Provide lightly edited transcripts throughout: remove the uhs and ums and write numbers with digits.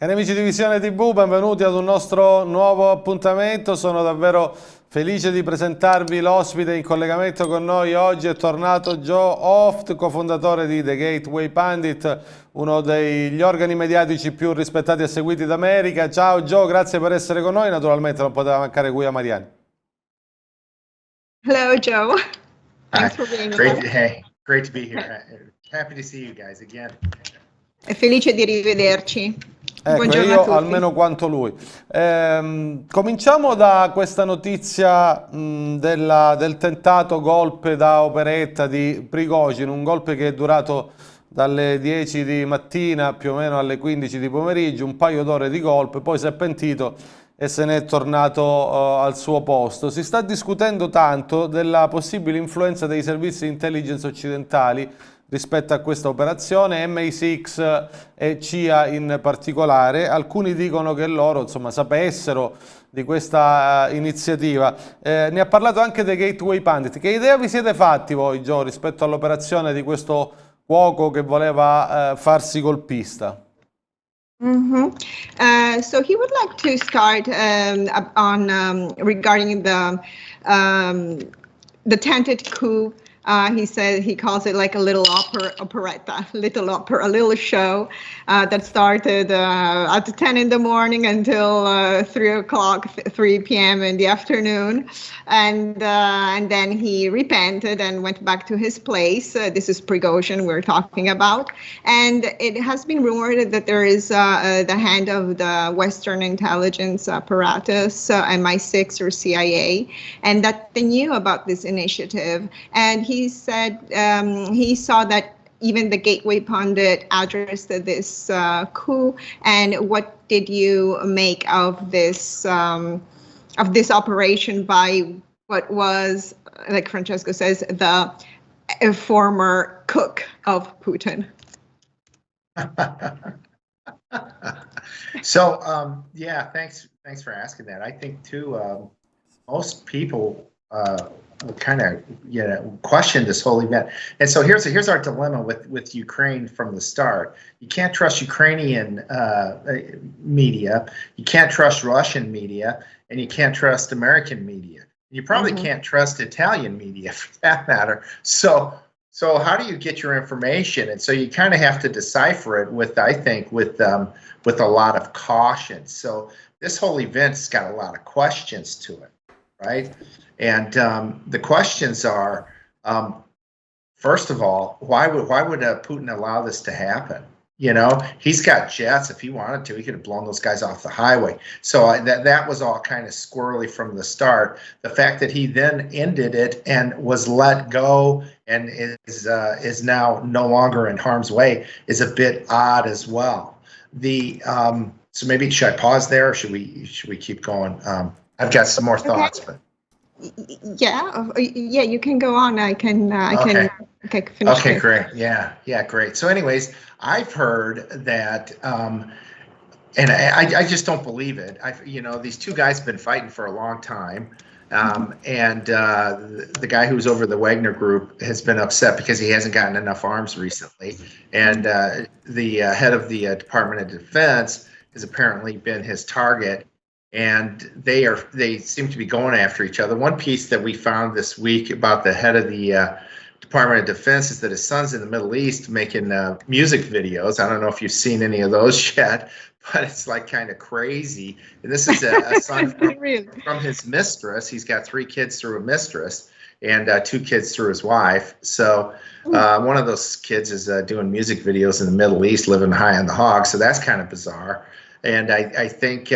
Cari amici di Visione TV, benvenuti ad un nostro nuovo appuntamento. Sono davvero felice di presentarvi l'ospite in collegamento con noi. Oggi è tornato Hoft, cofondatore di Thegatewaypundit, uno degli organi mediatici più rispettati e seguiti d'America. Ciao Joe, grazie per essere con noi. Naturalmente non poteva mancare Guia Mariani. Hello Joe, thanks for being here. Hey, great to be here. Happy to see you guys again. È felice di rivederci. Ecco, Buongiorno a io tutti. almeno quanto lui. Cominciamo da questa notizia del tentato golpe da operetta di Prigozhin, un golpe che è durato dalle 10 di mattina più o meno alle 15 di pomeriggio, un paio d'ore di golpe, poi si è pentito e se n'è tornato al suo posto. Si sta discutendo tanto della possibile influenza dei servizi di intelligence occidentali rispetto a questa operazione, MI6 e CIA in particolare. Alcuni dicono che loro, insomma, sapessero di questa iniziativa. Ne ha parlato anche Thegatewaypundit. Che idea vi siete fatti voi, Joe, rispetto all'operazione di questo cuoco che voleva farsi golpista? So he would like to start regarding the tented coup. He said he calls it like a little operetta, a little show that started at 10 in the morning until 3 p.m. in the afternoon, and then he repented and went back to his place. This is Prigozhin we're talking about, and it has been rumored that there is the hand of the Western intelligence apparatus, MI6 or CIA, and that they knew about this initiative. And he said he saw that even the Thegatewaypundit addressed this coup. And what did you make of this operation by what was, like Francesco says, the former cook of Putin? So yeah, thanks for asking that. I think too, most people kind of question this whole event, and so here's our dilemma with Ukraine from the start. You can't trust Ukrainian media, you can't trust Russian media, and you can't trust American media. You probably can't trust Italian media for that matter. So how do you get your information? And so you kind of have to decipher it with a lot of caution. So this whole event's got a lot of questions to it, right? And the questions are, first of all, why would Putin allow this to happen? You know, he's got jets. If he wanted to, he could have blown those guys off the highway. So that was all kind of squirrely from the start. The fact that he then ended it and was let go and is now no longer in harm's way is a bit odd as well. So maybe should I pause there, or should we keep going? I've got some more thoughts, but. Yeah, you can go on. I can finish. Okay, great. Yeah, great. So anyways, I've heard that, and I just don't believe it. These two guys have been fighting for a long time, and the guy who's over the Wagner group has been upset because he hasn't gotten enough arms recently, and the head of the Department of Defense has apparently been his target. And they seem to be going after each other. One piece that we found this week about the head of the Department of Defense is that his son's in the Middle East making music videos. I don't know if you've seen any of those yet, but it's like kind of crazy. And this is a son from his mistress. He's got 3 kids through a mistress and 2 kids through his wife. So one of those kids is doing music videos in the Middle East, living high on the hog. So that's kind of bizarre. And I think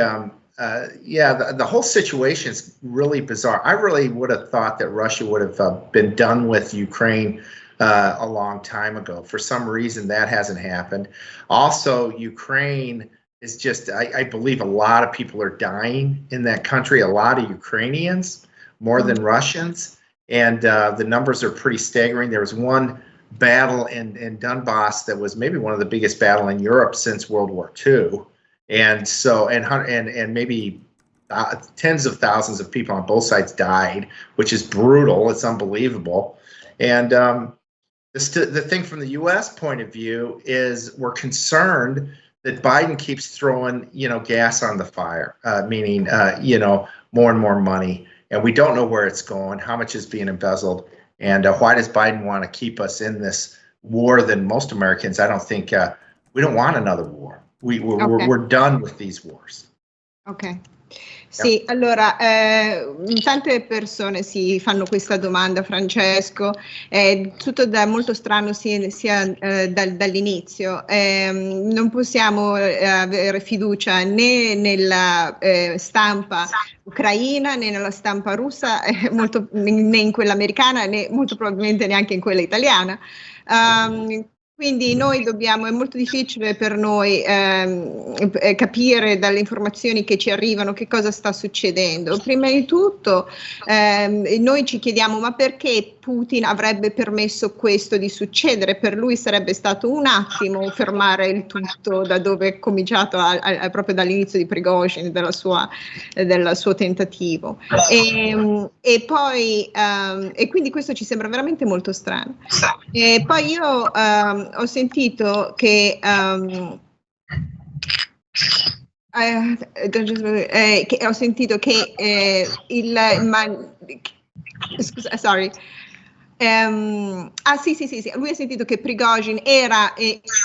the whole situation is really bizarre. I really would have thought that Russia would have been done with Ukraine a long time ago. For some reason, that hasn't happened. Also, Ukraine is just, I believe a lot of people are dying in that country, a lot of Ukrainians, more than Russians. And the numbers are pretty staggering. There was one battle in Donbass that was maybe one of the biggest battles in Europe since World War II. And so, and maybe tens of thousands of people on both sides died, which is brutal. It's unbelievable. And the thing from the U.S. point of view is we're concerned that Biden keeps throwing, gas on the fire, meaning, more and more money, and we don't know where it's going, how much is being embezzled, and why does Biden want to keep us in this war than most Americans? I don't think we don't want another war. We're done with these wars. Ok. Sì, allora, tante persone si fanno questa domanda, Francesco, è tutto molto strano sia dall'inizio. Non possiamo avere fiducia né nella stampa ucraina né nella stampa russa, né in quella americana né molto probabilmente neanche in quella italiana. Quindi è molto difficile per noi capire dalle informazioni che ci arrivano che cosa sta succedendo. Prima di tutto noi ci chiediamo ma perché Putin avrebbe permesso questo di succedere? Per lui sarebbe stato un attimo fermare il tutto da dove è cominciato proprio dall'inizio di Prigozhin, del suo tentativo. E quindi questo ci sembra veramente molto strano. E poi io ho sentito che sì, lui ha sentito che Prigozhin era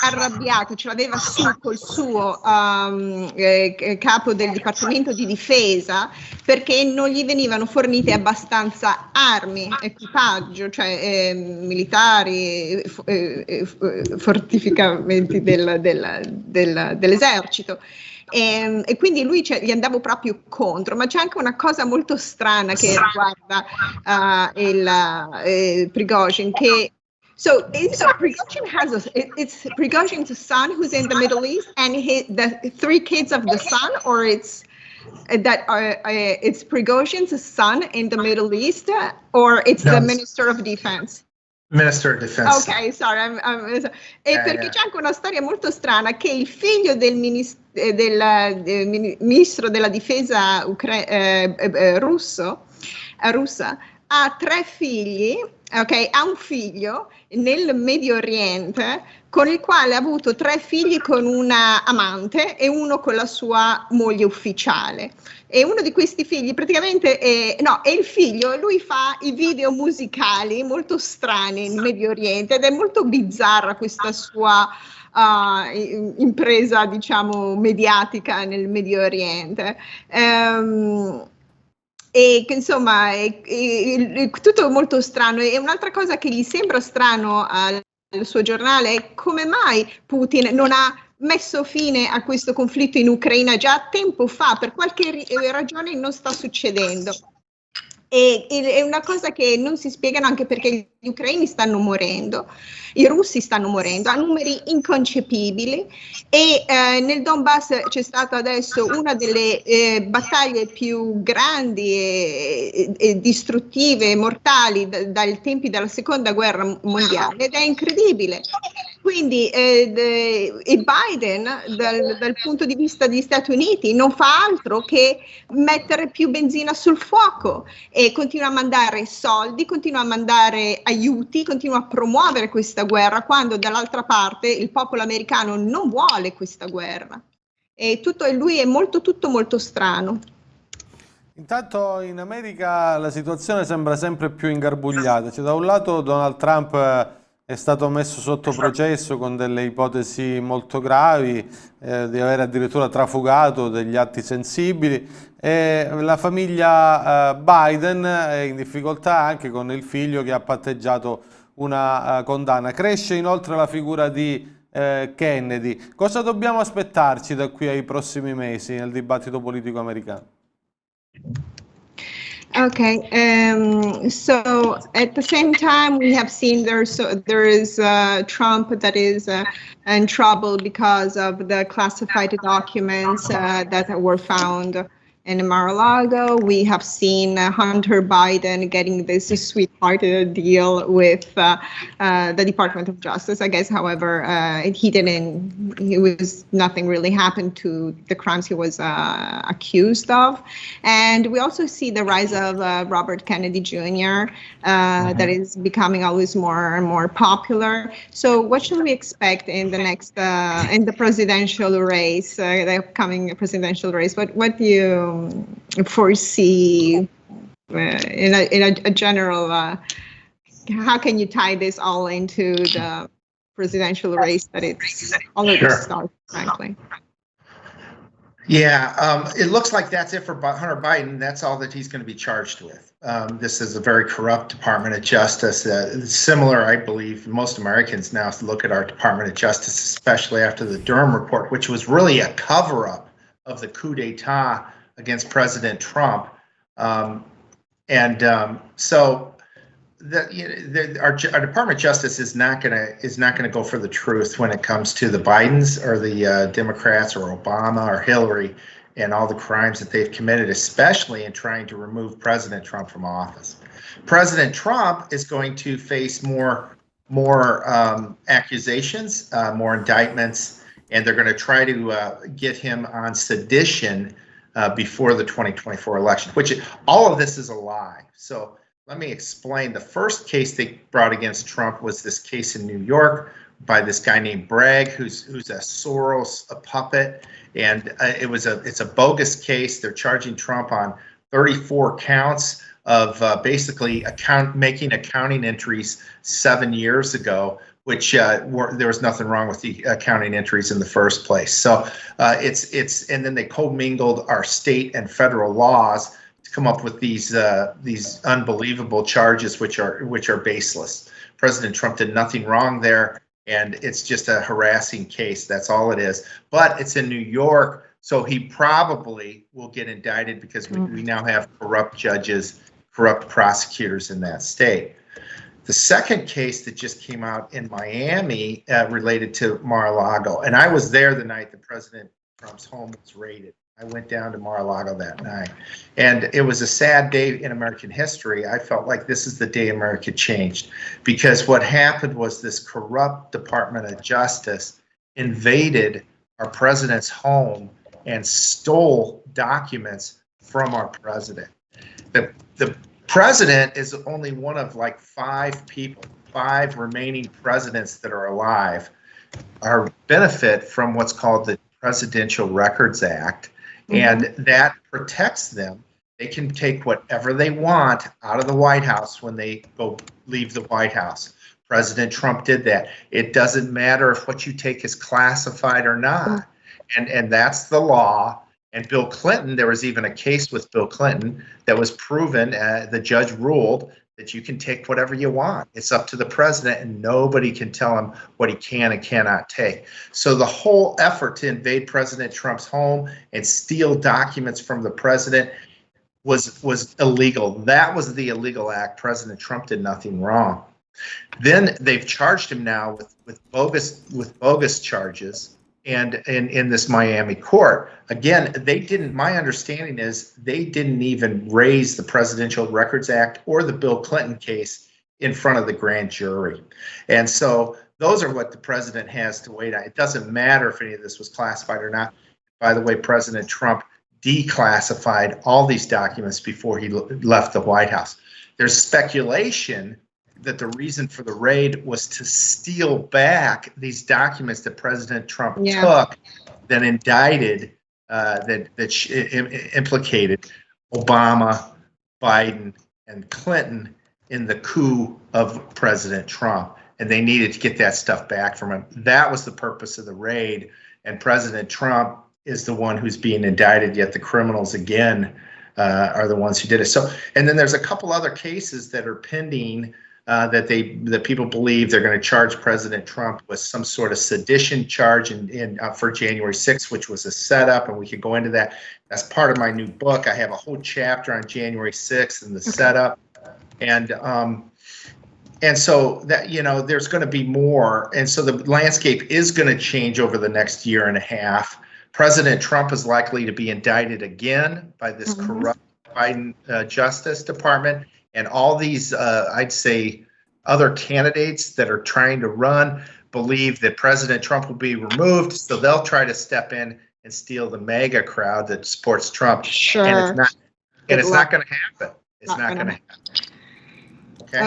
arrabbiato, ce l'aveva su col suo capo del Dipartimento di Difesa perché non gli venivano fornite abbastanza armi, equipaggio, cioè militari, fortificamenti dell'esercito. E quindi lui gli andava proprio contro, ma c'è anche una cosa molto strana che riguarda Prigozhin, che it's Prigozhin's son who's in the Middle East and the 3 kids of the son, or it's Prigozhin's son in the Middle East, or it's the Minister of Defense? Minister of Defense. Ok, sorry. Perché c'è anche una storia molto strana che il figlio del ministro della difesa russa ha 3 figli, ok? Ha un figlio nel Medio Oriente con il quale ha avuto 3 figli con una amante e uno con la sua moglie ufficiale. E uno di questi figli praticamente è il figlio, lui fa i video musicali molto strani in Medio Oriente ed è molto bizzarra questa sua impresa, diciamo, mediatica nel Medio Oriente. E insomma è tutto molto strano. E un'altra cosa che gli sembra strano al suo giornale è come mai Putin non ha messo fine a questo conflitto in Ucraina già tempo fa, per qualche ragione non sta succedendo. E è una cosa che non si spiegano, anche perché gli ucraini stanno morendo, i russi stanno morendo a numeri inconcepibili e nel Donbass c'è stata adesso una delle battaglie più grandi e distruttive e mortali dai tempi della seconda guerra mondiale ed è incredibile. Quindi Biden dal punto di vista degli Stati Uniti non fa altro che mettere più benzina sul fuoco e continua a mandare soldi, continua a mandare aiuti, continua a promuovere questa guerra quando dall'altra parte il popolo americano non vuole questa guerra. E lui è tutto molto strano. Intanto in America la situazione sembra sempre più ingarbugliata. Cioè, da un lato Donald Trump è stato messo sotto processo con delle ipotesi molto gravi, di aver addirittura trafugato degli atti sensibili, e la famiglia Biden è in difficoltà anche con il figlio che ha patteggiato una condanna. Cresce inoltre la figura di Kennedy. Cosa dobbiamo aspettarci da qui ai prossimi mesi nel dibattito politico americano? Okay, so at the same time we have seen there is Trump that is in trouble because of the classified documents that were found in Mar-a-Lago. We have seen Hunter Biden getting this sweethearted deal with the Department of Justice. I guess, however, nothing really happened to the crimes he was accused of. And we also see the rise of Robert Kennedy Jr. That is becoming always more and more popular. So what should we expect in the next, in the presidential race, the upcoming presidential race? What do you foresee in a general, how can you tie this all into the presidential race that it's already started, frankly? Yeah, it looks like that's it for Hunter Biden. That's all that he's going to be charged with. This is a very corrupt Department of Justice. Similar, I believe, most Americans now look at our Department of Justice, especially after the Durham report, which was really a cover-up of the coup d'etat against President Trump. So our Department of Justice is not going to go for the truth when it comes to the Bidens or the Democrats or Obama or Hillary and all the crimes that they've committed, especially in trying to remove President Trump from office. President Trump is going to face more accusations, more indictments, and they're going to try to get him on sedition before the 2024 election, which all of this is a lie. So let me explain. The first case they brought against Trump was this case in New York by this guy named Bragg, who's a Soros puppet, and it's a bogus case. They're charging Trump on 34 counts of basically making accounting entries 7 years ago, which there was nothing wrong with the accounting entries in the first place. So and then they commingled our state and federal laws to come up with these unbelievable charges, which are baseless. President Trump did nothing wrong there, and it's just a harassing case. That's all it is. But it's in New York, so he probably will get indicted because we now have corrupt judges, corrupt prosecutors in that state. The second case that just came out in Miami related to Mar-a-Lago, and I was there the night that President Trump's home was raided. I went down to Mar-a-Lago that night, and it was a sad day in American history. I felt like this is the day America changed, because what happened was this corrupt Department of Justice invaded our president's home and stole documents from our president. The president is only one of like five remaining presidents that are alive are benefit from what's called the Presidential Records Act, and that protects them. They can take whatever they want out of the White House when they leave the White House. President Trump did that. It doesn't matter if what you take is classified or not, and that's the law. And Bill Clinton, there was even a case with Bill Clinton that was proven, the judge ruled that you can take whatever you want. It's up to the president, and nobody can tell him what he can and cannot take. So the whole effort to invade President Trump's home and steal documents from the president was illegal. That was the illegal act. President Trump did nothing wrong. Then they've charged him now with bogus charges. And in this Miami court, again, my understanding is they didn't even raise the Presidential Records Act or the Bill Clinton case in front of the grand jury. And so those are what the president has to wait on. It doesn't matter if any of this was classified or not. By the way, President Trump declassified all these documents before he left the White House. There's speculation that the reason for the raid was to steal back these documents that President Trump took that indicted, that implicated Obama, Biden, and Clinton in the coup of President Trump. And they needed to get that stuff back from him. That was the purpose of the raid. And President Trump is the one who's being indicted, yet the criminals, again, are the ones who did it. So, and then there's a couple other cases that are pending that people believe they're going to charge President Trump with some sort of sedition charge for January 6th, which was a setup, and we could go into that. That's part of my new book. I have a whole chapter on January 6th and the setup, and so that, there's going to be more, and so the landscape is going to change over the next year and a half President Trump is likely to be indicted again by this corrupt Biden Justice Department, and all these, I'd say, other candidates that are trying to run believe that President Trump will be removed, so they'll try to step in and steal the MAGA crowd that supports Trump. Sure. And it's not. And it's not going to happen. It's not going to happen.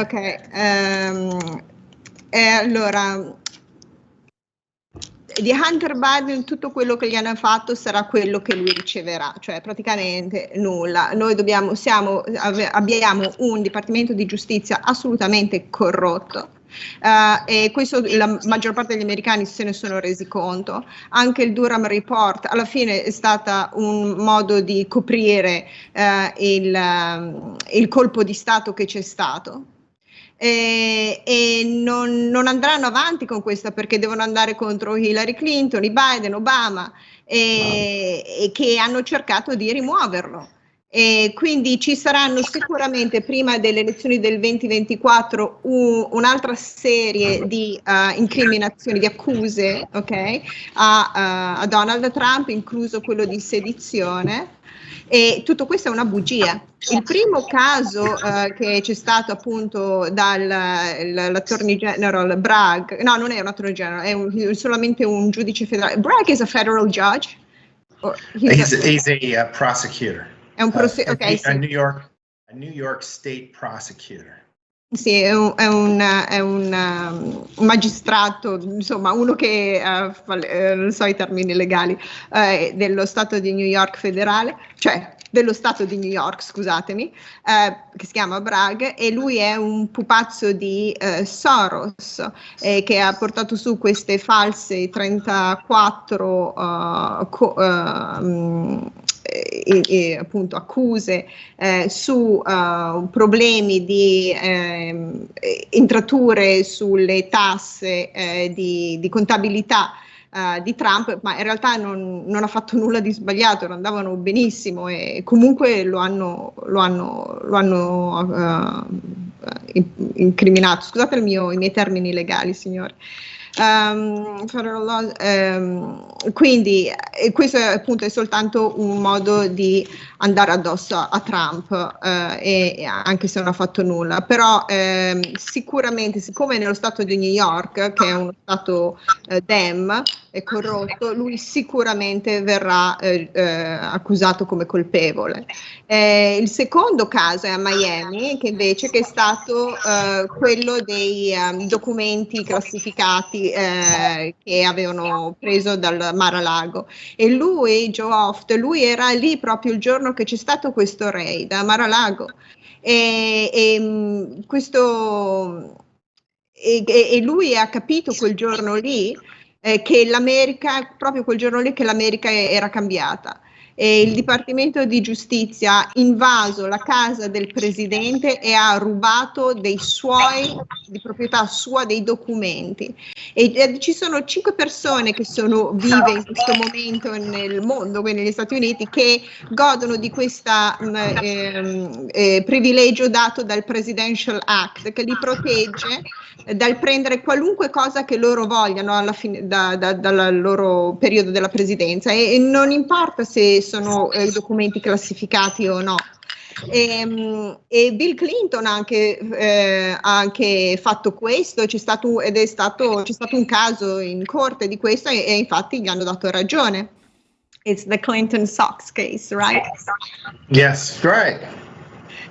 Okay. Allora, di Hunter Biden tutto quello che gli hanno fatto sarà quello che lui riceverà, cioè praticamente nulla. Noi abbiamo un dipartimento di giustizia assolutamente corrotto. E questo la maggior parte degli americani se ne sono resi conto. Anche il Durham Report alla fine è stata un modo di coprire il colpo di Stato che c'è stato. E non andranno avanti con questa, perché devono andare contro Hillary Clinton, i Biden, Obama, e che hanno cercato di rimuoverlo. E quindi ci saranno sicuramente prima delle elezioni del 2024 un'altra serie di incriminazioni, di accuse, a Donald Trump, incluso quello di sedizione. E tutto questo è una bugia. Il primo caso che c'è stato appunto dall'attorney general Bragg, no, non è un attorney general, è solamente un giudice federale. Bragg is a federal judge? He's a prosecutor. È un a New York State prosecutor. Sì, è un magistrato, insomma, uno che non so i termini legali, dello Stato di New York federale, cioè dello Stato di New York, scusatemi, che si chiama Bragg, e lui è un pupazzo di Soros, che ha portato su queste false 34 appunto accuse su problemi di entrature sulle tasse di contabilità di Trump, ma in realtà non ha fatto nulla di sbagliato, andavano benissimo e comunque lo hanno incriminato. Scusate i miei termini legali, signore. Quindi questo appunto è soltanto un modo di andare addosso a Trump, e anche se non ha fatto nulla, però sicuramente, siccome nello stato di New York, che è uno stato Dem, è corrotto, lui sicuramente verrà accusato come colpevole. Il secondo caso è a Miami, che invece è stato quello dei documenti classificati che avevano preso dal Mar-a-Lago, e lui, Joe Hoft, lui era lì proprio il giorno che c'è stato questo raid a Mar-a-Lago, e lui ha capito quel giorno lì che l'America, proprio quel giorno lì, che l'America era cambiata. E il Dipartimento di Giustizia ha invaso la casa del presidente e ha rubato di proprietà sua, dei documenti. E ci sono 5 persone che sono vive in questo momento nel mondo, quindi negli Stati Uniti, che godono di questo privilegio dato dal Presidential Act, che li protegge dal prendere qualunque cosa che loro vogliano alla fine, dal loro periodo della presidenza, e non importa se sono documenti classificati o no. E Bill Clinton ha anche fatto questo, c'è stato un caso in corte di questo, e infatti gli hanno dato ragione. It's the Clinton Sox case, right? Yes, right.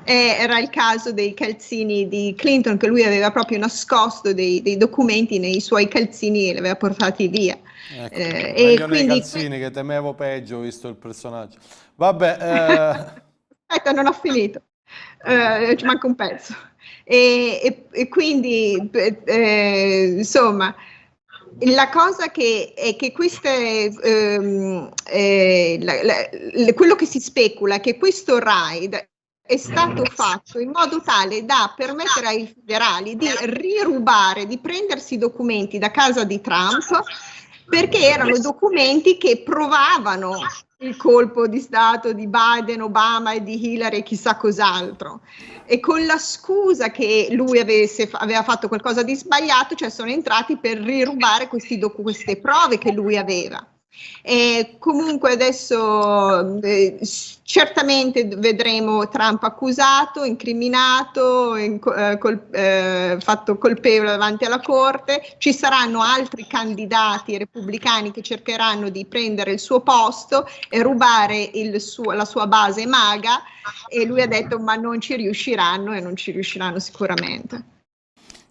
Era il caso dei calzini di Clinton, che lui aveva proprio nascosto dei documenti nei suoi calzini e li aveva portati via. Ecco, E quindi nei calzini, che temevo peggio visto il personaggio. Vabbè, aspetta, non ho finito, ci manca un pezzo. E quindi insomma, la cosa è che queste quello che si specula è che questo raid è stato fatto in modo tale da permettere ai federali di rirubare, di prendersi i documenti da casa di Trump, perché erano documenti che provavano il colpo di Stato di Biden, Obama e di Hillary e chissà cos'altro. E con la scusa che lui aveva fatto qualcosa di sbagliato, cioè sono entrati per rirubare queste prove che lui aveva. E comunque adesso certamente vedremo Trump accusato, incriminato, fatto colpevole davanti alla Corte. Ci saranno altri candidati repubblicani che cercheranno di prendere il suo posto e rubare la sua base MAGA, e lui ha detto ma non ci riusciranno, e non ci riusciranno sicuramente.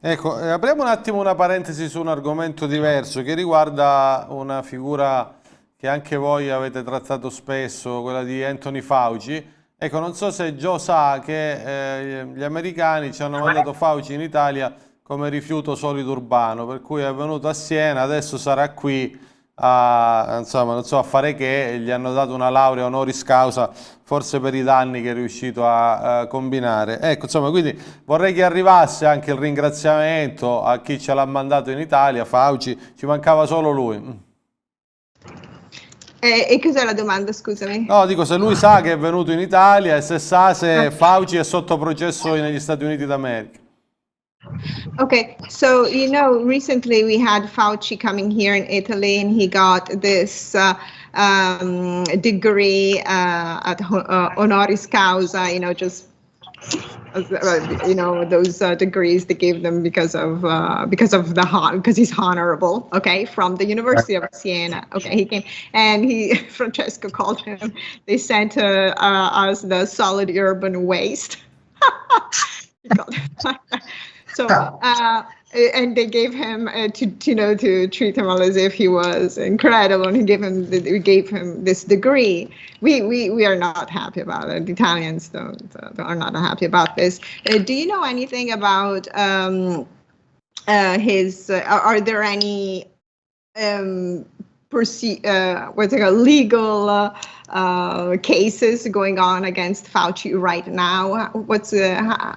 Ecco, apriamo un attimo una parentesi su un argomento diverso che riguarda una figura che anche voi avete trattato spesso, quella di Anthony Fauci. Ecco, non so se Joe sa che gli americani ci hanno mandato Fauci in Italia come rifiuto solido urbano, per cui è venuto a Siena, adesso sarà qui a, insomma, non so, a fare che, gli hanno dato una laurea honoris causa, forse per i danni che è riuscito a combinare. Ecco, insomma, quindi vorrei che arrivasse anche il ringraziamento a chi ce l'ha mandato in Italia, Fauci, ci mancava solo lui. E cos'è la domanda, scusami? No, dico se lui sa che è venuto in Italia e se sa se Fauci è sotto processo negli Stati Uniti d'America. Okay, so recently we had Fauci coming here in Italy, and he got this degree at honoris causa, just those degrees they give them because he's honorable, okay, from the University of Siena. Okay, he came, and Francesco called him. They sent us the solid urban waste. He called it. So, and they gave him to treat him as if he was incredible, and we gave him this degree. We are not happy about it. The Italians are not happy about this. Do you know anything about his? Are there any legal cases going on against Fauci right now?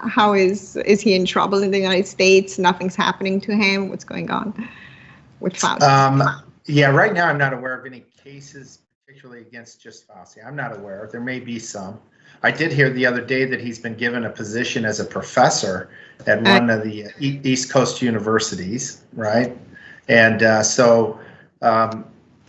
How is he in trouble in the United States? Nothing's happening to him. What's going on with Fauci? Yeah, right now I'm not aware of any cases, particularly against just Fauci. I'm not aware. There may be some. I did hear the other day that he's been given a position as a professor at one of the East Coast universities, right? And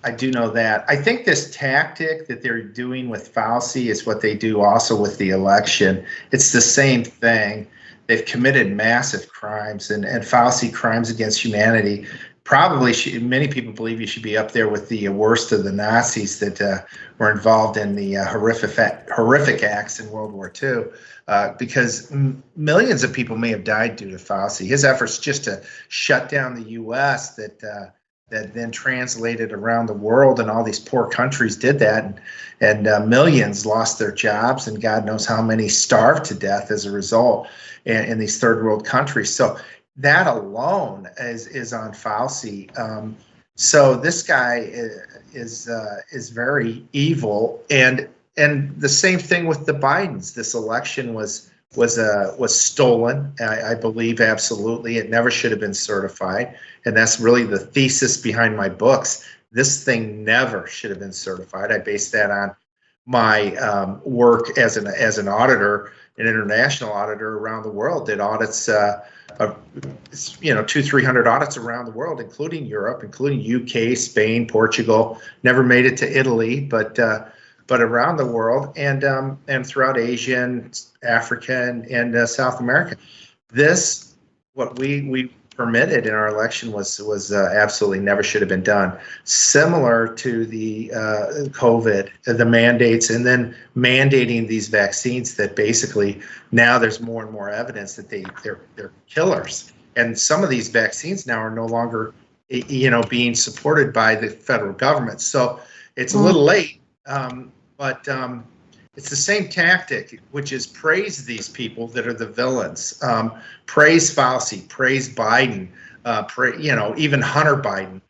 I do know that. I think this tactic that they're doing with Fauci is what they do also with the election. It's the same thing. They've committed massive crimes, and Fauci, crimes against humanity. Probably many people believe he should be up there with the worst of the Nazis that were involved in the horrific acts in World War II, because millions of people may have died due to Fauci. His efforts just to shut down the U.S. that then translated around the world, and all these poor countries did that, and millions lost their jobs, and God knows how many starved to death as a result in these third world countries. So that alone is on Fauci. So this guy is very evil, and the same thing with the Bidens. This election was stolen. I believe absolutely. It never should have been certified, and that's really the thesis behind my books. This thing never should have been certified. I base that on my work as an auditor, an international auditor around the world that audits 200-300 audits around the world, including Europe, including UK, Spain, Portugal. Never made it to Italy, but around the world, and throughout Asia and Africa and South America. This, what we permitted in our election was absolutely never should have been done. Similar to the COVID, the mandates, and then mandating these vaccines that basically now there's more and more evidence that they're killers. And some of these vaccines now are no longer, being supported by the federal government. So it's a little late, but it's the same tactic, which is praise these people that are the villains. Praise Fauci, praise Biden, even Hunter Biden.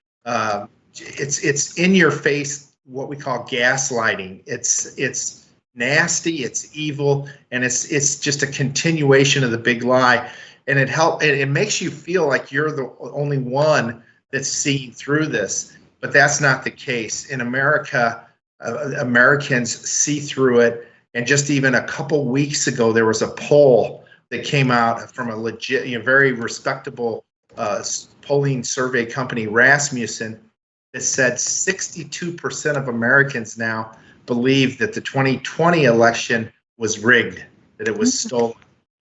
It's in your face, what we call gaslighting. It's nasty, it's evil, and it's just a continuation of the big lie. And it makes you feel like you're the only one that's seeing through this, but that's not the case. In America, Americans see through it. And just even a couple weeks ago, there was a poll that came out from a legit, very respectable polling survey company, Rasmussen, that said 62% of Americans now believe that the 2020 election was rigged, that it was stolen.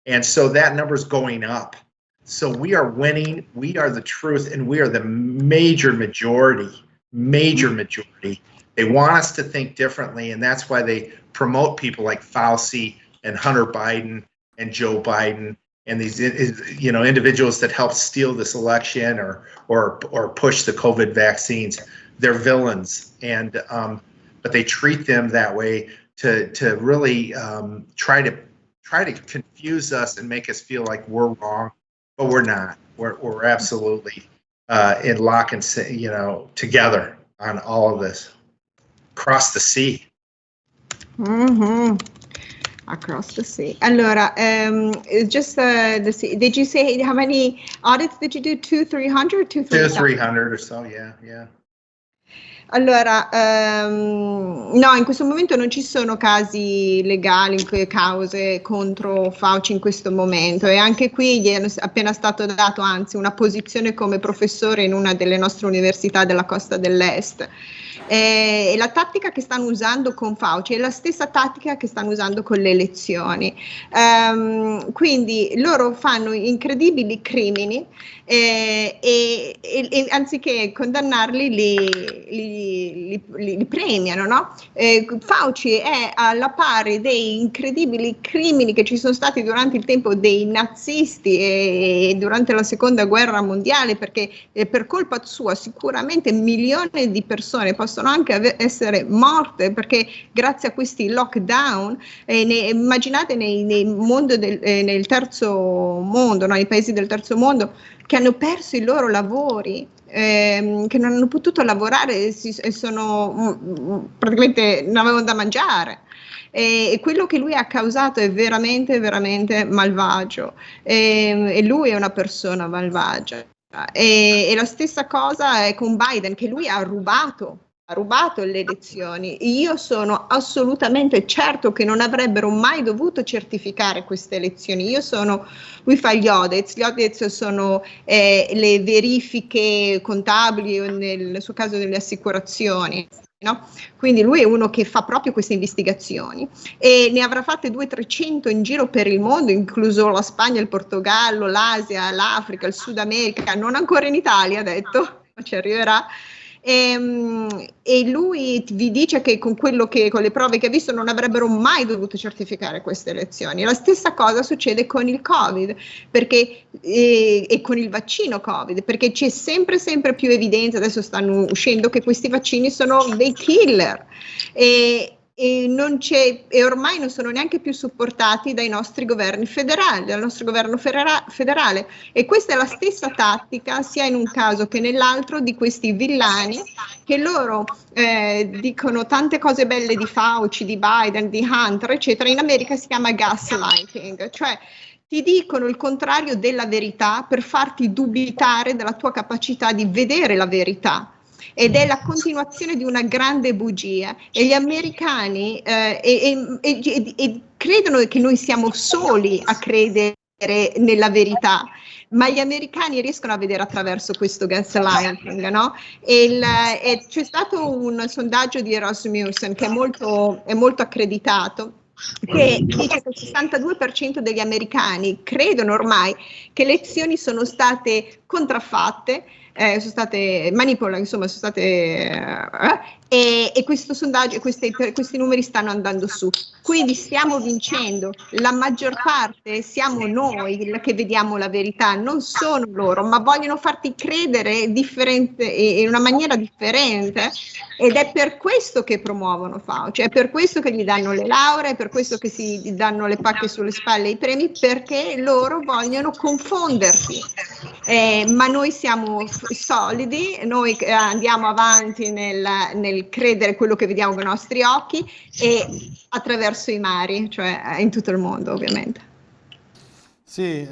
And so that number's going up. So we are winning, we are the truth, and we are the major majority. They want us to think differently, and that's why they promote people like Fauci and Hunter Biden and Joe Biden and these, you know, individuals that help steal this election or push the COVID vaccines. They're villains, and but they treat them that way to really try to confuse us and make us feel like we're wrong, but we're not. We're absolutely in lock and, you know, together on all of this across the sea. Across the sea. Allora, just let's see. Did you say how many audits did you do? 300, 300 or so, yeah. Allora, no, in questo momento non ci sono casi legali, cause contro Fauci in questo momento, e anche qui gli è appena stato dato, anzi, una posizione come professore in una delle nostre università della costa dell'est. E la tattica che stanno usando con Fauci è la stessa tattica che stanno usando con le elezioni. Quindi loro fanno incredibili crimini e anziché condannarli li premiano, no? Fauci è alla pari dei incredibili crimini che ci sono stati durante il tempo dei nazisti e durante la seconda guerra mondiale, perché per colpa sua sicuramente milioni di persone possono anche essere morte, perché grazie a questi lockdown, immaginate nel terzo mondo, no? Nei paesi del terzo mondo che hanno perso i loro lavori, che non hanno potuto lavorare e sono praticamente non avevano da mangiare. E quello che lui ha causato è veramente, veramente malvagio, e lui è una persona malvagia. E la stessa cosa è con Biden, che lui ha rubato le elezioni. Io sono assolutamente certo che non avrebbero mai dovuto certificare queste elezioni. Lui fa gli audits sono le verifiche contabili, o nel suo caso delle assicurazioni. No? Quindi lui è uno che fa proprio queste investigazioni e ne avrà fatte 200-300 in giro per il mondo, incluso la Spagna, il Portogallo, l'Asia, l'Africa, il Sud America, non ancora in Italia, ha detto, ma ci arriverà. E lui vi dice che con le prove che ha visto non avrebbero mai dovuto certificare queste elezioni. La stessa cosa succede con il Covid, e con il vaccino Covid, perché c'è sempre più evidenza, adesso stanno uscendo, che questi vaccini sono dei killer e ormai non sono neanche più supportati dai nostri governi federali, dal nostro governo federale, e questa è la stessa tattica sia in un caso che nell'altro di questi villani, che loro dicono tante cose belle di Fauci, di Biden, di Hunter, eccetera. In America si chiama gaslighting, cioè ti dicono il contrario della verità per farti dubitare della tua capacità di vedere la verità. Ed è la continuazione di una grande bugia, e gli americani credono che noi siamo soli a credere nella verità, ma gli americani riescono a vedere attraverso questo gaslighting, no? E c'è stato un sondaggio di Rasmussen che è molto accreditato, che dice che il 62% degli americani credono ormai che le elezioni sono state contraffatte, sono state manipolate, insomma, sono state e questo sondaggio, questi numeri stanno andando su. Quindi stiamo vincendo, la maggior parte siamo noi che vediamo la verità, non sono loro, ma vogliono farti credere in una maniera differente, ed è per questo che promuovono Fauci, è per questo che gli danno le lauree, è per questo che si danno le pacche sulle spalle e i premi, perché loro vogliono confonderti. Ma noi siamo solidi, noi andiamo avanti nel credere quello che vediamo con i nostri occhi e attraverso i mari, cioè in tutto il mondo, ovviamente. Sì,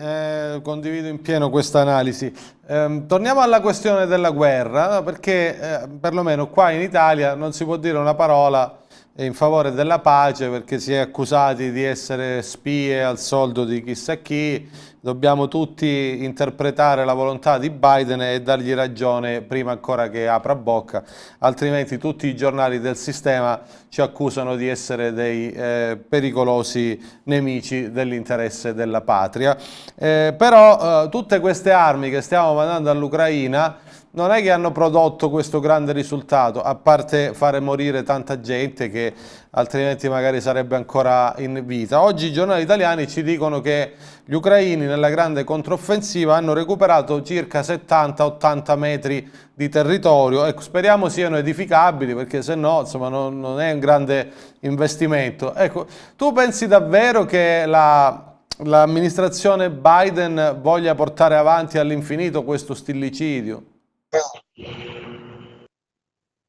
condivido in pieno questa analisi. Torniamo alla questione della guerra, perché perlomeno qua in Italia non si può dire una parola in favore della pace, perché si è accusati di essere spie al soldo di chissà chi, dobbiamo tutti interpretare la volontà di Biden e dargli ragione prima ancora che apra bocca, altrimenti tutti i giornali del sistema ci accusano di essere dei pericolosi nemici dell'interesse della patria. Però tutte queste armi che stiamo mandando all'Ucraina non è che hanno prodotto questo grande risultato, a parte fare morire tanta gente che altrimenti magari sarebbe ancora in vita. Oggi i giornali italiani ci dicono che gli ucraini nella grande controffensiva hanno recuperato circa 70-80 metri di territorio. Ecco, speriamo siano edificabili, perché se no, insomma, non è un grande investimento. Ecco, tu pensi davvero che l'amministrazione Biden voglia portare avanti all'infinito questo stillicidio?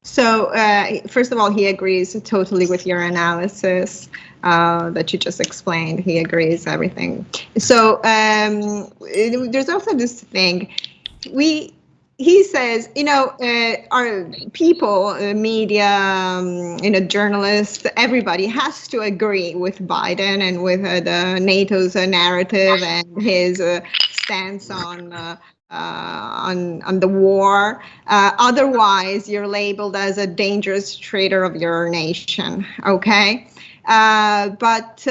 So, first of all, he agrees totally with your analysis that you just explained. He agrees everything. So, there's also this thing. He says, our people, media, journalists, everybody has to agree with Biden and with the NATO's narrative and his stance on the war. Otherwise, you're labeled as a dangerous traitor of your nation. Okay, but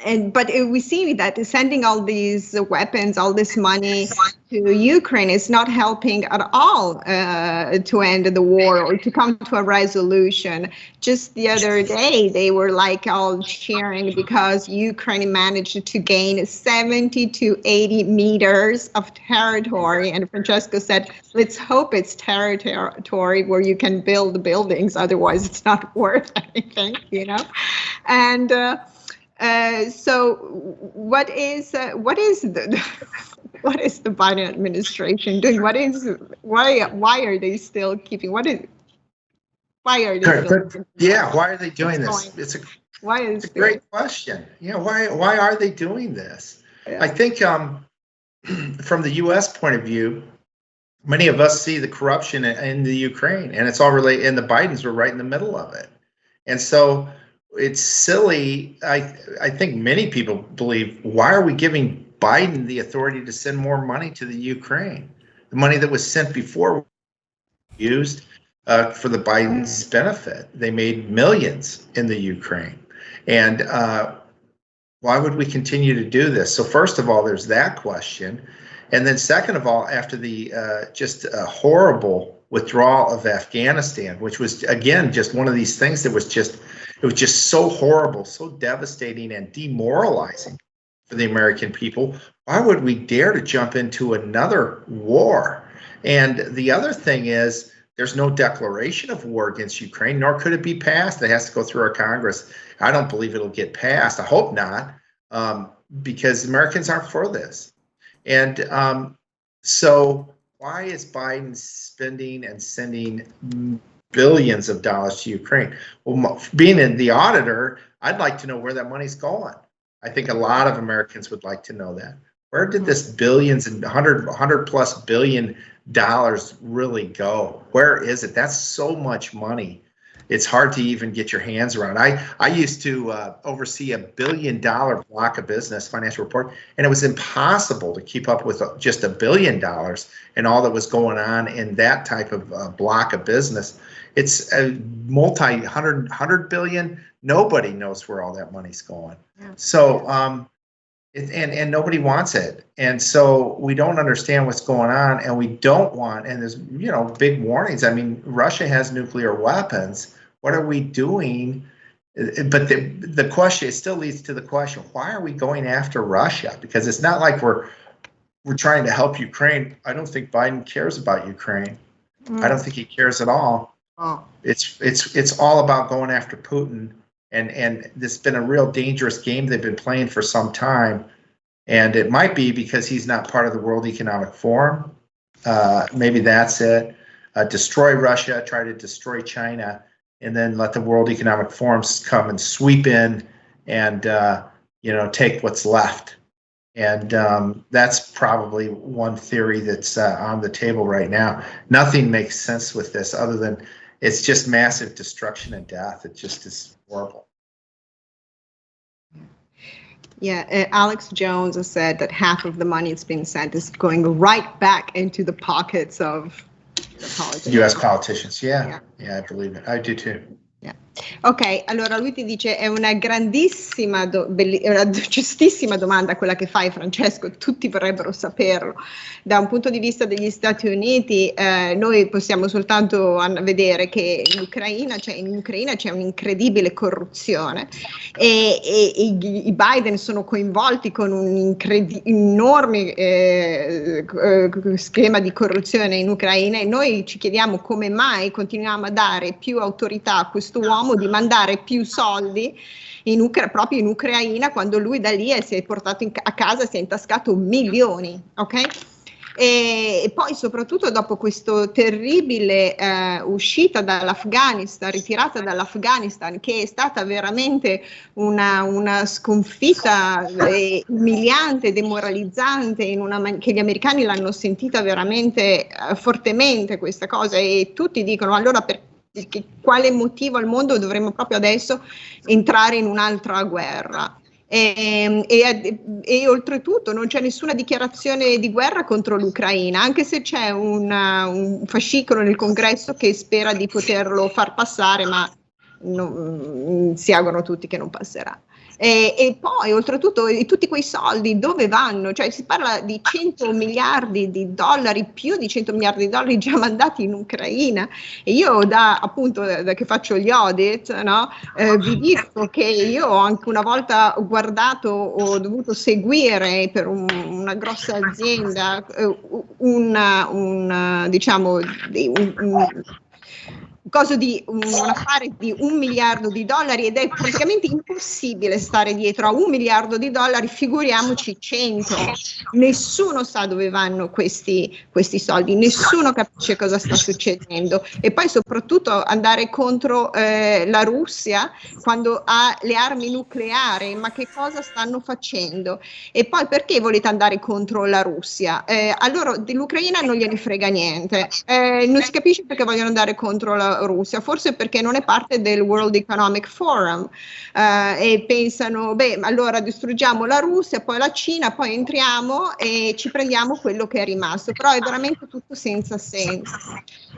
we see that sending all these weapons, all this money to Ukraine is not helping at all to end the war or to come to a resolution. Just the other day, they were like all cheering because Ukraine managed to gain 70 to 80 meters of territory. And Francesco said, let's hope it's territory where you can build buildings. Otherwise, it's not worth anything, And so what is the Biden administration doing? Why are they still keeping? Why are they why are they doing this? It's a great question. Why are they doing this? Yeah. I think from the U.S. point of view, many of us see the corruption in the Ukraine, and it's all related. And the Bidens were right in the middle of it, and so. It's silly. I think many people believe, why are we giving Biden the authority to send more money to the Ukraine? The money that was sent before used for the Biden's benefit. They made millions in the Ukraine. And why would we continue to do this? So first of all, there's that question. And then second of all, after the just horrible withdrawal of Afghanistan, which was, again, just one of these things that was just so horrible, so devastating and demoralizing for the American people. Why would we dare to jump into another war? And the other thing is, there's no declaration of war against Ukraine, nor could it be passed. It has to go through our Congress. I don't believe it'll get passed. I hope not, because Americans aren't for this. And so why is Biden spending and sending billions of dollars to Ukraine? Well, being in the auditor, I'd like to know where that money's going. I think a lot of Americans would like to know that. Where did this billions and 100 plus billion dollars really go? Where is it? That's so much money. It's hard to even get your hands around. I used to oversee $1 billion block of business, financial report, and it was impossible to keep up with just $1 billion and all that was going on in that type of block of business. It's a multi-hundred billion. Nobody knows where all that money's going. Yeah. So, and nobody wants it. And so we don't understand what's going on, and we don't want, and there's, big warnings. I mean, Russia has nuclear weapons. What are we doing? But the question, it still leads to the question, why are we going after Russia? Because it's not like we're trying to help Ukraine. I don't think Biden cares about Ukraine. I don't think he cares at all. Oh. It's all about going after Putin. And this has been a real dangerous game they've been playing for some time. And it might be because he's not part of the World Economic Forum. Maybe that's it. Destroy Russia, try to destroy China, and then let the World Economic Forum come and sweep in and, take what's left. And that's probably one theory that's on the table right now. Nothing makes sense with this other than it's just massive destruction and death. It just is horrible. Yeah, Alex Jones has said that half of the money that's being sent is going right back into the pockets of the politicians. U.S. politicians. Yeah, I believe it. I do too. Yeah. Ok, allora lui ti dice è una grandissima, una giustissima domanda quella che fai, Francesco, tutti vorrebbero saperlo. Da un punto di vista degli Stati Uniti noi possiamo soltanto vedere che in Ucraina c'è un'incredibile corruzione e i Biden sono coinvolti con un enorme schema di corruzione in Ucraina e noi ci chiediamo come mai continuiamo a dare più autorità a questo uomo di mandare più soldi proprio in Ucraina quando lui da lì si è portato a casa, si è intascato milioni, ok? E poi soprattutto dopo questa terribile uscita dall'Afghanistan, ritirata dall'Afghanistan, che è stata veramente una sconfitta umiliante, demoralizzante, che gli americani l'hanno sentita veramente fortemente questa cosa e tutti dicono allora quale motivo al mondo dovremmo proprio adesso entrare in un'altra guerra? E oltretutto non c'è nessuna dichiarazione di guerra contro l'Ucraina, anche se c'è un fascicolo nel congresso che spera di poterlo far passare, ma si augurano tutti che non passerà. E poi oltretutto tutti quei soldi dove vanno? Cioè si parla di 100 miliardi di dollari, più di 100 miliardi di dollari già mandati in Ucraina e io appunto da che faccio gli audit, no, vi dico che io ho anche una volta ho dovuto seguire per una grossa azienda un affare di $1 miliardo ed è praticamente impossibile stare dietro a $1 miliardo, figuriamoci 100. Nessuno sa dove vanno questi soldi, nessuno capisce cosa sta succedendo e poi soprattutto andare contro la Russia quando ha le armi nucleari, ma che cosa stanno facendo? E poi perché volete andare contro la Russia? Allora dell'Ucraina non gliene frega niente, non si capisce perché vogliono andare contro la Russia, forse perché non è parte del World Economic Forum e pensano, beh, allora distruggiamo la Russia, poi la Cina, poi entriamo e ci prendiamo quello che è rimasto, però è veramente tutto senza senso.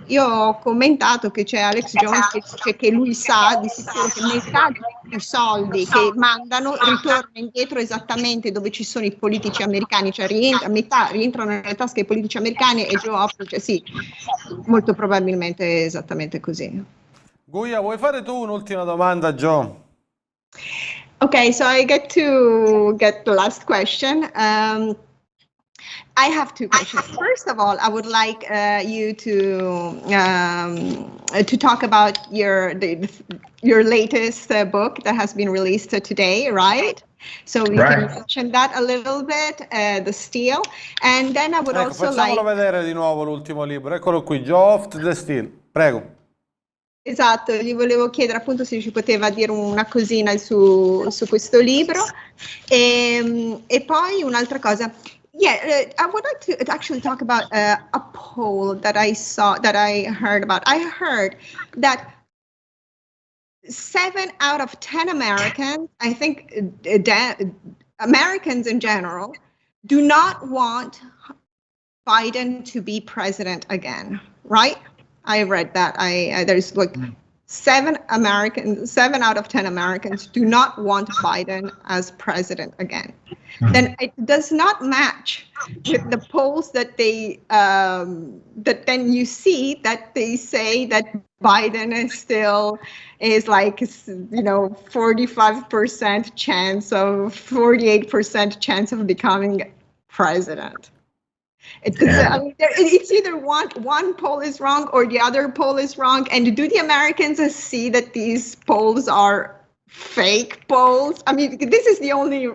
Io ho commentato che c'è Alex Jones che dice che lui sa di sicuro che metà dei soldi che mandano ritorna indietro esattamente dove ci sono i politici americani, cioè metà rientrano nelle tasche dei politici americani e Joe Hoft dice sì, molto probabilmente è esattamente così. Guia, vuoi fare tu un'ultima domanda, Joe? Okay, so I get the last question. I have two questions. First of all, I would like you to talk about your latest book that has been released today, right? So we can mention that a little bit, The Steal, and then I would also facciamolo vedere di nuovo l'ultimo libro. Eccolo qui, Joe Hoft, The Steal. Prego. Esatto, gli volevo chiedere appunto se ci poteva dire una cosina su questo libro e poi un'altra cosa. Yeah, I would like to actually talk about a poll that I heard about. I heard that 7 out of 10 Americans, I think Americans in general, do not want Biden to be president again, right? I read that. There's like 7 out of 10 Americans do not want Biden as president again. Then it does not match with the polls that that then you see that they say that Biden is like 45% chance of 48% chance of becoming president. It's either one poll is wrong or the other poll is wrong. And do the Americans see that these polls are fake polls? I mean, this is the only.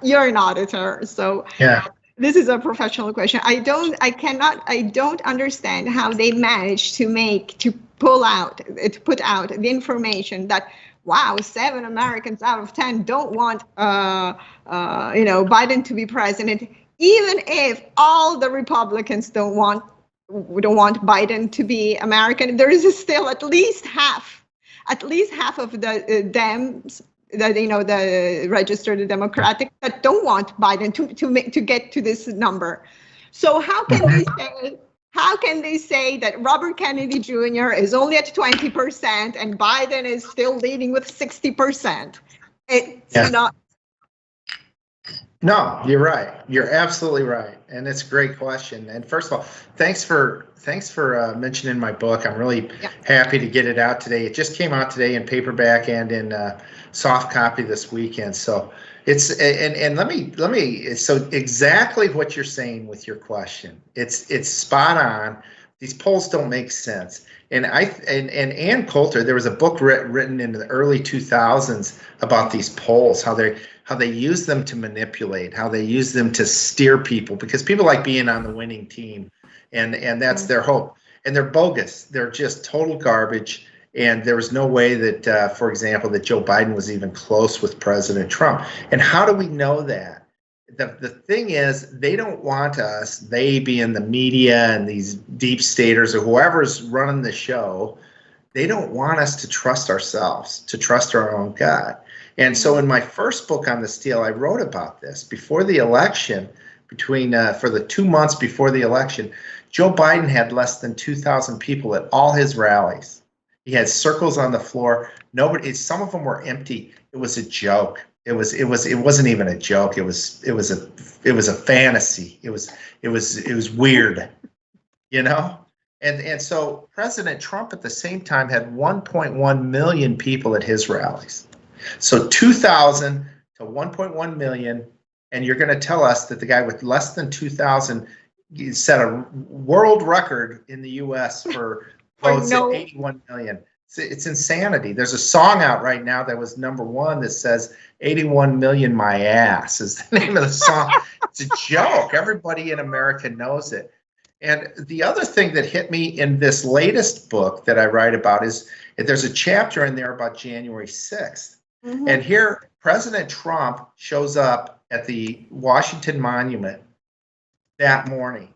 You're an auditor, so this is a professional question. I don't understand how they managed to put out the information that. Wow, 7 Americans out of 10 don't want Biden to be president. Even if all the Republicans don't want Biden to be American, there is still at least half of the Dems the registered Democratic, that don't want Biden to get to this number. So how can they say? How can they say that Robert Kennedy Jr. is only at 20% and Biden is still leading with 60%? It's not. No, you're right. You're absolutely right, and it's a great question. And first of all, thanks for mentioning my book. I'm really happy to get it out today. It just came out today in paperback and in soft copy this weekend. So it's and let me. So exactly what you're saying with your question. It's spot on. These polls don't make sense. And Ann Coulter, there was a book written in the early 2000s about these polls, how they use them to manipulate, how they use them to steer people, because people like being on the winning team, and that's their hope. And they're bogus. They're just total garbage. And there was no way that, for example, that Joe Biden was even close with President Trump. And how do we know that? The thing is, they don't want us, they being the media and these deep staters or whoever's running the show, they don't want us to trust ourselves, to trust our own gut. And so in my first book on the steal, I wrote about this. Before the election, for the 2 months before the election, Joe Biden had less than 2,000 people at all his rallies. He had circles on the floor. Some of them were empty. It was a joke. It wasn't even a joke. It was a fantasy. It was weird, you know? And so President Trump at the same time had 1.1 million people at his rallies. So 2,000 to 1.1 million, and you're going to tell us that the guy with less than 2,000 set a world record in the U.S. for votes at 81 million. It's insanity. There's a song out right now that was #1 that says 81 million my ass is the name of the song. It's a joke. Everybody in America knows it. And the other thing that hit me in this latest book that I write about is there's a chapter in there about January 6th. Mm-hmm. And here President Trump shows up at the Washington Monument that morning.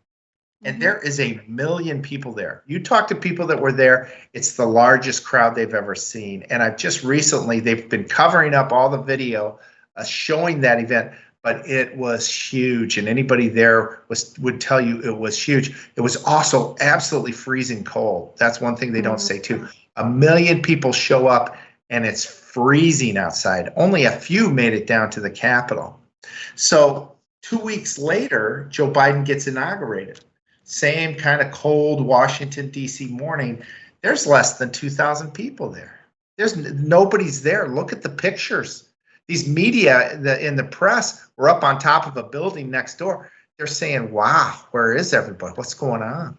And there is 1 million people there. You talk to people that were there, it's the largest crowd they've ever seen. And I've just recently, they've been covering up all the video showing that event, but it was huge. And anybody there would tell you it was huge. It was also absolutely freezing cold. That's one thing they don't say too. 1 million people show up and it's freezing outside. Only a few made it down to the Capitol. So 2 weeks later, Joe Biden gets inaugurated. Same kind of cold Washington, D.C. morning. There's less than 2,000 people there. Nobody's there. Look at the pictures. These media in the press were up on top of a building next door. They're saying, wow, where is everybody? What's going on?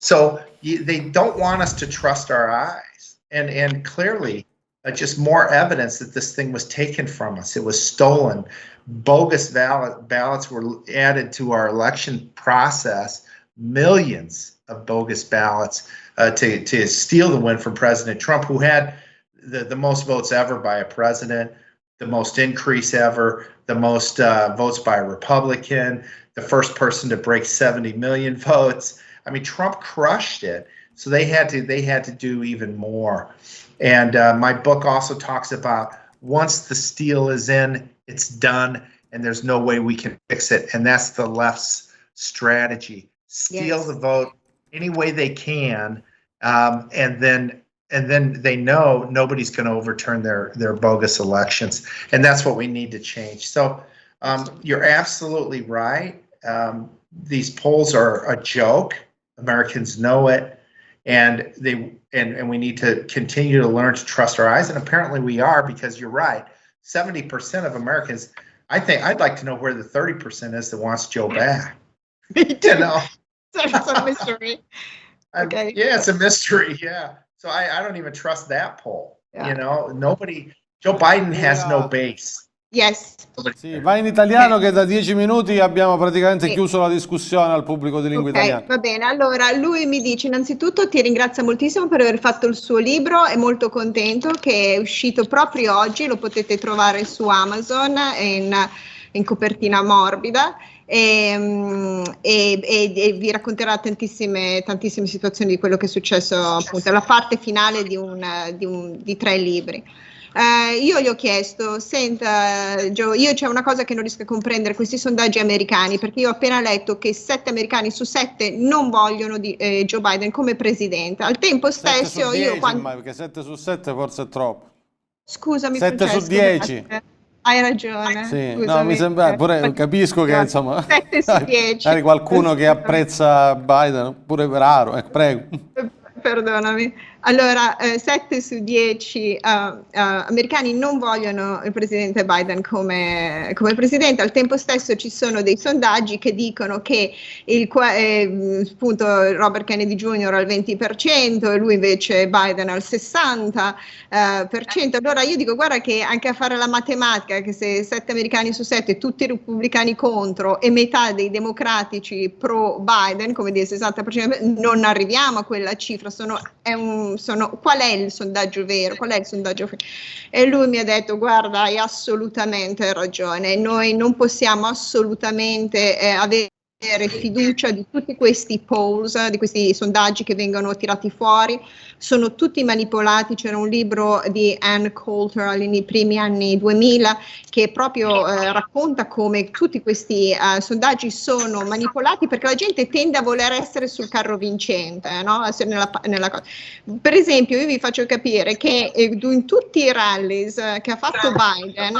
So they don't want us to trust our eyes. And clearly, just more evidence that this thing was taken from us. It was stolen. Bogus ballots were added to our election process. Millions of bogus ballots to steal the win from President Trump, who had the most votes ever by a president, the most increase ever, the most votes by a Republican, the first person to break 70 million votes. I mean, Trump crushed it. So they had to do even more. And my book also talks about once the steal is in, it's done, and there's no way we can fix it. And that's the left's strategy. Steal the vote any way they can, and then they know nobody's going to overturn their bogus elections, and that's what we need to change. So you're absolutely right. These polls are a joke. Americans know it, and we need to continue to learn to trust our eyes, and apparently we are, because you're right. 70% of Americans. I'd like to know where the 30% is that wants Joe back. Me too. You know? It's a mystery. Okay. Yeah, it's a mystery. Yeah. So I don't even trust that poll. Yeah. You know, Joe Biden has no base. Yes. Sì, va in italiano che da 10 minuti abbiamo praticamente chiuso la discussione al pubblico di lingua italiana. Va bene, allora lui mi dice innanzitutto ti ringrazia moltissimo per aver fatto il suo libro, è molto contento che è uscito proprio oggi, lo potete trovare su Amazon in copertina morbida. E vi racconterà tantissime situazioni di quello che è successo, appunto, alla parte finale di 3 libri. Io gli ho chiesto, senta Joe, io c'è una cosa che non riesco a comprendere, questi sondaggi americani, perché io ho appena letto che 7 americani su 7 non vogliono Joe Biden come presidente. Al tempo 7 stesso su 10, io quando... perché 7 su 7 forse è troppo. Scusami 7 su Francesco, 10. grazie. Hai ragione, Sì, no, mi scusami. sembra, pure capisco che insomma, 7 su 10. magari qualcuno che Scusami. apprezza Biden, pure raro, prego. Perdonami. Allora, 7 su 10 americani non vogliono il presidente Biden come presidente. Al tempo stesso ci sono dei sondaggi che dicono che appunto Robert Kennedy Jr. al 20% e lui invece Biden al 60%. Allora io dico, guarda che anche a fare la matematica, che se 7 americani su 7, tutti i repubblicani contro e metà dei democratici pro Biden, come dire 60%, non arriviamo a quella cifra. Qual è il sondaggio vero? Qual è il sondaggio vero? E lui mi ha detto, guarda, hai assolutamente ragione, noi non possiamo assolutamente avere fiducia di tutti questi polls, di questi sondaggi che vengono tirati fuori, sono tutti manipolati. C'era un libro di Ann Coulter nei primi anni 2000 che proprio racconta come tutti questi sondaggi sono manipolati perché la gente tende a voler essere sul carro vincente, no? Per esempio, io vi faccio capire che in tutti i rallies che ha fatto Biden,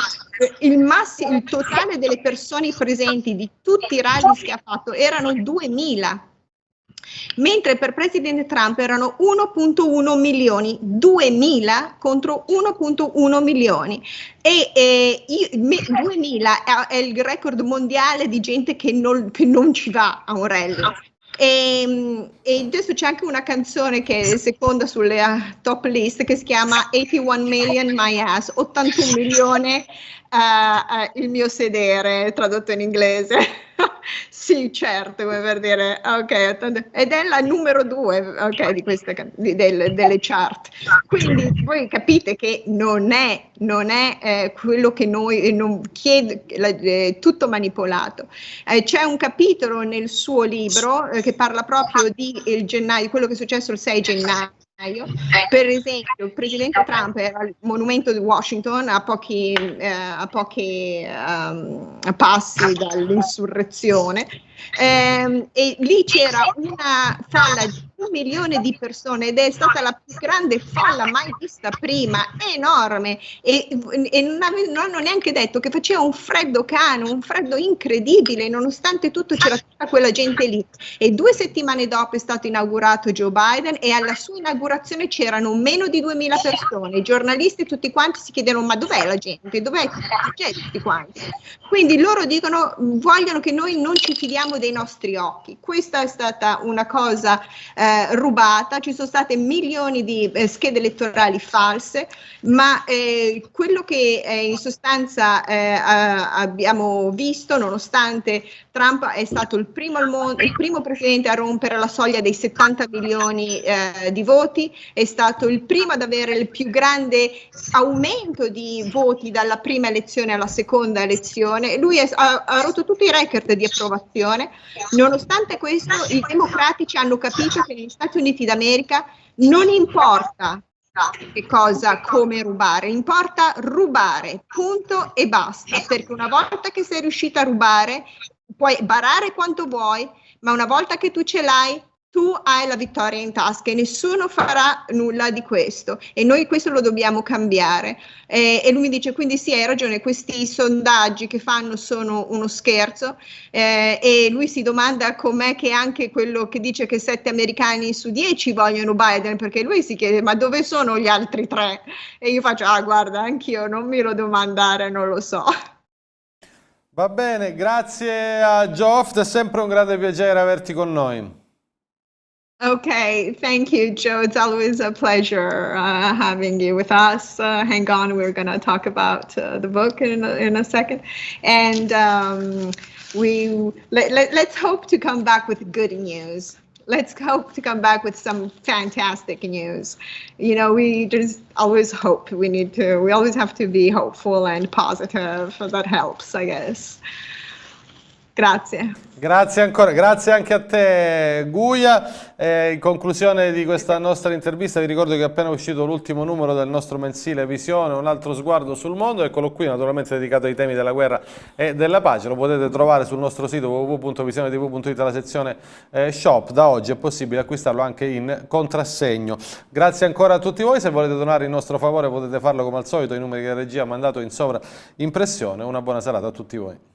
il totale delle persone presenti di tutti i rallies che ha fatto erano 2000. Mentre per presidente Trump erano 1.1 milioni, 2000 contro 1.1 milioni. E 2000 è il record mondiale di gente che non ci va a un rally. E adesso c'è anche una canzone che è seconda sulle top list che si chiama 81 Million My Ass, 81 milioni il mio sedere, tradotto in inglese. Sì, certo, come per dire, ok, ed è la numero 2, ok, di queste delle chart. Quindi voi capite che non è quello che noi non chiede, tutto manipolato. C'è un capitolo nel suo libro che parla proprio di quello che è successo il 6 gennaio. Per esempio, il presidente Trump era al monumento di Washington a pochi passi dall'insurrezione, e lì c'era una folla di 1 milione di persone ed è stata la più grande folla mai vista prima, enorme, e non hanno neanche detto che faceva un freddo cane, un freddo incredibile, nonostante tutto c'era tutta quella gente lì. E 2 settimane dopo è stato inaugurato Joe Biden e alla sua inaugurazione c'erano meno di 2000 persone, i giornalisti tutti quanti si chiedevano ma dov'è la gente, dov'è tutti quanti? Quindi loro vogliono che noi non ci fidiamo dei nostri occhi. Questa è stata una cosa rubata, ci sono state milioni di schede elettorali false, ma quello che in sostanza abbiamo visto, nonostante Trump è stato il primo al mondo, il primo presidente a rompere la soglia dei 70 milioni di voti, è stato il primo ad avere il più grande aumento di voti dalla prima elezione alla seconda elezione. Lui ha rotto tutti i record di approvazione. Nonostante questo, i democratici hanno capito che negli Stati Uniti d'America non importa che cosa, come rubare, importa rubare, punto e basta, perché una volta che sei riuscita a rubare puoi barare quanto vuoi, ma una volta che tu ce l'hai, tu hai la vittoria in tasca e nessuno farà nulla di questo, e noi questo lo dobbiamo cambiare. E lui mi dice, quindi sì, hai ragione, questi sondaggi che fanno sono uno scherzo, e lui si domanda com'è che anche quello che dice che 7 americani su 10 vogliono Biden, perché lui si chiede ma dove sono gli altri 3? E io faccio, guarda, anch'io non me lo domandare, non lo so. Va bene, grazie a Hoft, è sempre un grande piacere averti con noi. Okay, thank you, Joe. It's always a pleasure having you with us. Hang on, we're going to talk about the book in a second, and let's hope to come back with good news. Let's hope to come back with some fantastic news. You know, we just always hope. We always have to be hopeful and positive. That helps, I guess. Grazie. Grazie ancora, grazie anche a te Guia. In conclusione di questa nostra intervista vi ricordo che è appena uscito l'ultimo numero del nostro mensile Visione, un altro sguardo sul mondo, eccolo qui, naturalmente dedicato ai temi della guerra e della pace. Lo potete trovare sul nostro sito www.visionetv.it, alla sezione shop. Da oggi è possibile acquistarlo anche in contrassegno. Grazie ancora a tutti voi. Se volete donare in nostro favore potete farlo come al solito, i numeri che la regia ha mandato in sovraimpressione. Una buona serata a tutti voi.